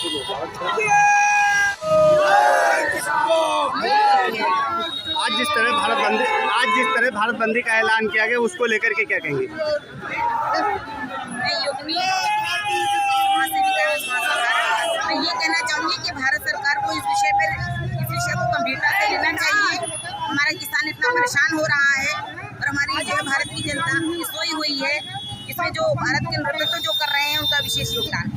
आज जिस तरह भारत बंदी का ऐलान किया गया, उसको लेकर के क्या कहेंगे? मैं ये कहना चाहूँगी कि भारत सरकार को इस विषय को गंभीरता से लेना चाहिए। हमारा किसान इतना परेशान हो रहा है और हमारी जो भारत की जनता सोई हुई है। इसमें जो भारत के नेतृत्व जो कर रहे हैं उनका विशेष योगदान।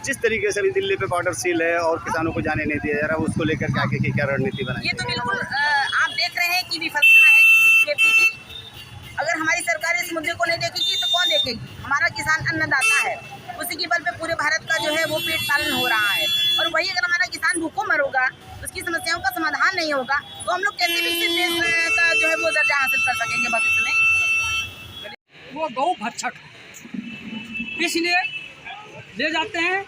जिस तरीके से अभी दिल्ली पे बॉर्डर सील है और किसानों को जाने नहीं दिया जा रहा, उसको लेकर के आगे की क्या रणनीति बनाई? ये तो बिल्कुल आप देख रहे हैं कि विफलता है बीजेपी की। अगर हमारी सरकार इस मुद्दे को नहीं देखेगी तो कौन देखेगी? हमारा किसान अन्नदाता है, उसी के बल पे पूरे भारत का जो है वो पेट पालन हो रहा है। और वही अगर हमारा किसान भूखों मरोगा, उसकी समस्याओं का समाधान नहीं होगा, तो हम लोग कैसे विकसित देश का जो है वो दर्जा हासिल कर सकेंगे भविष्य में? वो गौ भक्षक, इसलिए ले जाते हैं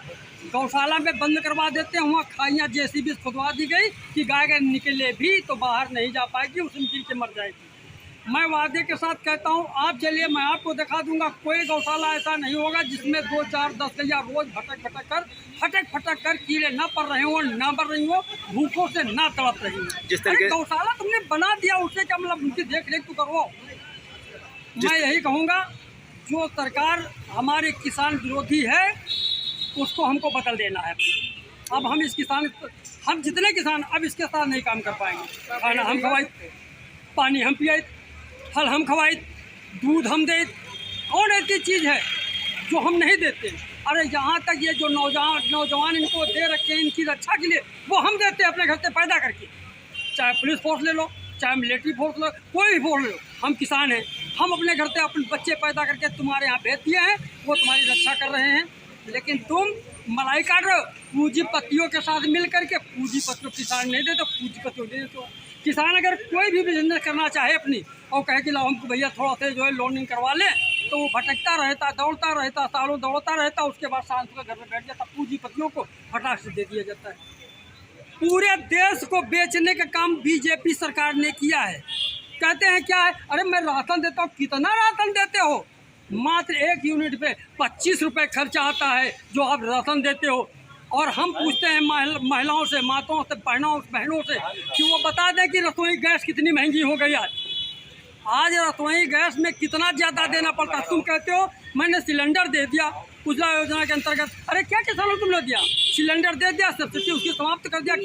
गौशाला में बंद करवा देते हैं। वहाँ खाइयाँ जेसीबी खुदवा दी गई कि गाय निकले भी तो बाहर नहीं जा पाएगी, उसमें गिर के मर जाएगी। मैं वादे के साथ कहता हूँ, आप चलिए, मैं आपको दिखा दूंगा, कोई गौशाला ऐसा नहीं होगा जिसमें 2, 4, 10 गैया रोज फटक फटक कर कीड़े ना पड़ रहे हो, ना मर रही हो, भूखों से ना तड़प रही हो। अरे गौशाला तुमने बना दिया, उससे क्या मतलब? उनकी देख रेख तो करो। मैं यही कहूँगा, जो सरकार हमारे किसान विरोधी है उसको हमको बदल देना है। अब हम जितने किसान अब इसके साथ नहीं काम कर पाएंगे। खाना हम खवाई, पानी हम पियाई, फल हम खवाई, दूध हम दे। कौन ऐसी चीज़ है जो हम नहीं देते? अरे यहाँ तक ये जो नौजवान इनको दे रखे हैं इनकी रक्षा के लिए, वो हम देते हैं अपने घर से पैदा करके। चाहे पुलिस फोर्स ले लो, चाहे मिलिट्री फोर्स लो, कोई भी फोर्स ले लो, हम किसान हैं। हम अपने घर से अपने बच्चे पैदा करके तुम्हारे यहाँ भेज दिए हैं, वो तुम्हारी रक्षा कर रहे हैं। लेकिन तुम मलाई काट रहे हो पूंजीपतियों के साथ मिल करके। पूंजीपतियों किसान नहीं देते, पूंजीपतियों दे देते। किसान अगर कोई भी बिजनेस करना चाहे अपनी और कहे कि लाओ हमको भैया थोड़ा सा जो है लोनिंग करवा लें, तो वो भटकता रहता, दौड़ता रहता, सालों दौड़ता रहता, उसके बाद शांत होकर घर में बैठ जाता। पूंजीपतियों को फटाक से दे दिया जाता है। पूरे देश को बेचने का काम बीजेपी सरकार ने किया है। कहते हैं क्या है? अरे मैं राशन देता हूँ। कितना राशन देते हो? मात्र 1 यूनिट पे 25 रुपये खर्चा आता है जो आप राशन देते हो। और हम पूछते हैं महिलाओं से, माताओं से, बहनों से कि वो बता दें कि रसोई गैस कितनी महंगी हो गई आज रसोई गैस में कितना ज़्यादा देना पड़ता। तुम कहते हो मैंने सिलेंडर दे दिया उज्ज्वला योजना के अंतर्गत। अरे क्या किसानों तुमने दिया? सिलेंडर दे दिया, सब्सिडी उसकी समाप्त कर दिया,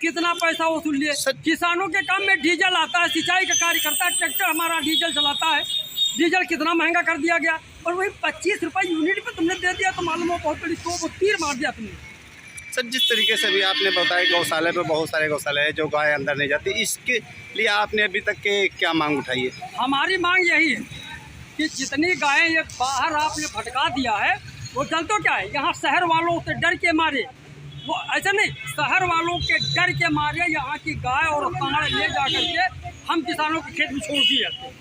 कितना पैसा वसूल लिए। किसानों के काम में डीजल आता है, सिंचाई का कार्य करता है, ट्रैक्टर हमारा डीजल चलाता है, डीजल कितना महंगा कर दिया गया। और वही 25 रुपये यूनिट पे तुमने दे दिया, तो मालूम हो बहुत बड़ी तो तीर मार दिया तुमने। सर, जिस तरीके से भी आपने बताया गौशाले पे बहुत सारे गौशाले हैं जो गाय अंदर नहीं जाती, इसके लिए आपने अभी तक के क्या मांग उठाई है? हमारी मांग यही है कि जितनी गायें ये बाहर आपने भटका दिया है, वो चल तो क्या है, यहाँ शहर वालों से डर के मारे, वो ऐसा नहीं, शहर वालों के डर के मारे यहाँ की गाय और सांड ले जा करके हम किसानों के खेत में छोड़ दिए जाते हैं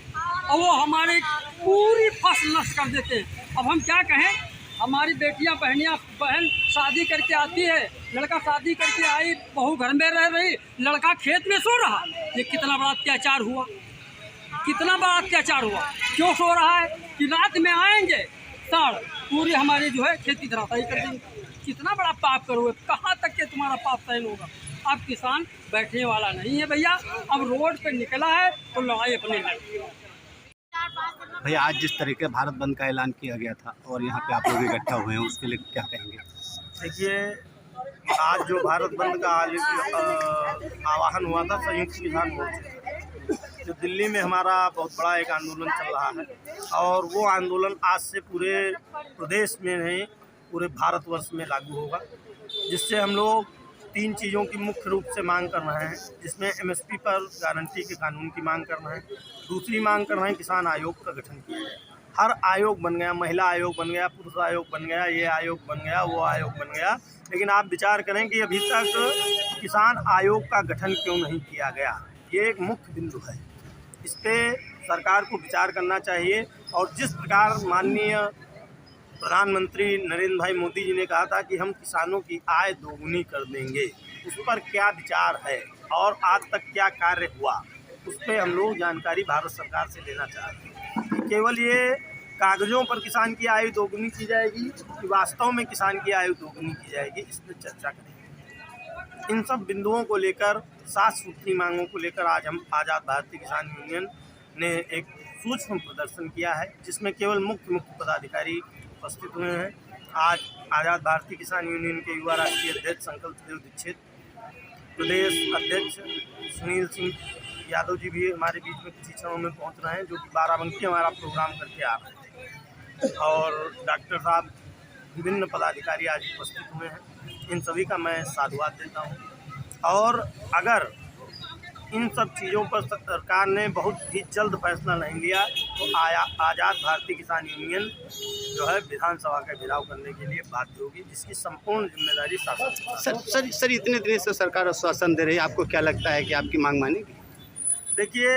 और वो हमारी पूरी फसल नष्ट कर देते हैं। अब हम क्या कहें? हमारी बेटियां बहन शादी करके आती है, लड़का शादी करके आई, बहू घर में रह रही, लड़का खेत में सो रहा। ये कितना बड़ा अत्याचार हुआ, कितना बड़ा अत्याचार हुआ। क्यों सो रहा है? कि रात में आएंगे साढ़ पूरी हमारी जो है खेती धराशायी कर देंगे। कितना बड़ा पाप करोगे? कहाँ तक के तुम्हारा पाप सहन होगा? अब किसान बैठने वाला नहीं है भैया, अब रोड पे निकला है तो लड़ाई अपने लड़की। भैया, आज जिस तरीके भारत बंद का ऐलान किया गया था और यहाँ पे आप लोग इकट्ठा हुए हैं, उसके लिए क्या कहेंगे? देखिए, आज जो भारत बंद का आह्वान हुआ था संयुक्त किसान मोर्चा, जो दिल्ली में हमारा बहुत बड़ा एक आंदोलन चल रहा है और वो आंदोलन आज से पूरे प्रदेश में नहीं पूरे भारतवर्ष में लागू होगा, जिससे हम लोग 3 चीज़ों की मुख्य रूप से मांग कर रहे हैं, जिसमें MSP पर गारंटी के कानून की मांग कर रहे हैं, दूसरी मांग कर रहे हैं किसान आयोग का गठन किया जाए। हर आयोग बन गया, महिला आयोग बन गया, पुरुष आयोग बन गया, ये आयोग बन गया, वो आयोग बन गया, लेकिन आप विचार करें कि अभी तक किसान आयोग का गठन क्यों नहीं किया गया। ये एक मुख्य बिंदु है, इस पर सरकार को विचार करना चाहिए। और जिस प्रकार माननीय प्रधानमंत्री नरेंद्र भाई मोदी जी ने कहा था कि हम किसानों की आय दोगुनी कर देंगे, उस पर क्या विचार है और आज तक क्या कार्य हुआ, उस पर हम लोग जानकारी भारत सरकार से लेना चाहते हैं। केवल ये कागजों पर किसान की आयु दोगुनी की जाएगी कि वास्तव में किसान की आयु दोगुनी की जाएगी, इस पर चर्चा करेंगे। इन सब बिंदुओं को लेकर, 7 सूत्री मांगों को लेकर आज हम आज़ाद भारतीय किसान यूनियन ने एक सूक्ष्म प्रदर्शन किया है, जिसमें केवल मुख्य पदाधिकारी उपस्थित हुए हैं। आज आज़ाद भारतीय किसान यूनियन के युवा राष्ट्रीय अध्यक्ष संकल्प देव दीक्षित, प्रदेश अध्यक्ष सुनील सिंह यादव जी भी हमारे बीच में कुछ क्षणों में पहुंच रहे हैं, जो कि बाराबंकी हमारा प्रोग्राम करके आ रहे हैं, और डॉक्टर साहब, विभिन्न पदाधिकारी आज उपस्थित हुए हैं। इन सभी का मैं साधुवाद देता हूं। और अगर इन सब चीज़ों पर सरकार ने बहुत ही जल्द फैसला नहीं लिया तो आज़ाद भारतीय किसान यूनियन जो है विधानसभा का घेराव करने के लिए बाध्य होगी, जिसकी संपूर्ण जिम्मेदारी शासन। सर इतने दिन से सरकार आश्वासन दे रही है, आपको क्या लगता है कि आपकी मांग मानेगी? देखिए,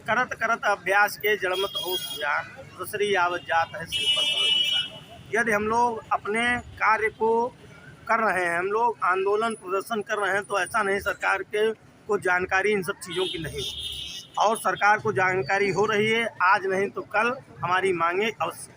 करत करत अभ्यास के जड़मत हो ज्ञान, दूसरी आवत जात है सिर पर। यदि हम लोग अपने कार्य को कर रहे हैं, हम लोग आंदोलन प्रदर्शन कर रहे हैं, तो ऐसा नहीं सरकार के को जानकारी इन सब चीज़ों की नहीं हो, और सरकार को जानकारी हो रही है। आज नहीं तो कल हमारी मांगे अवश्य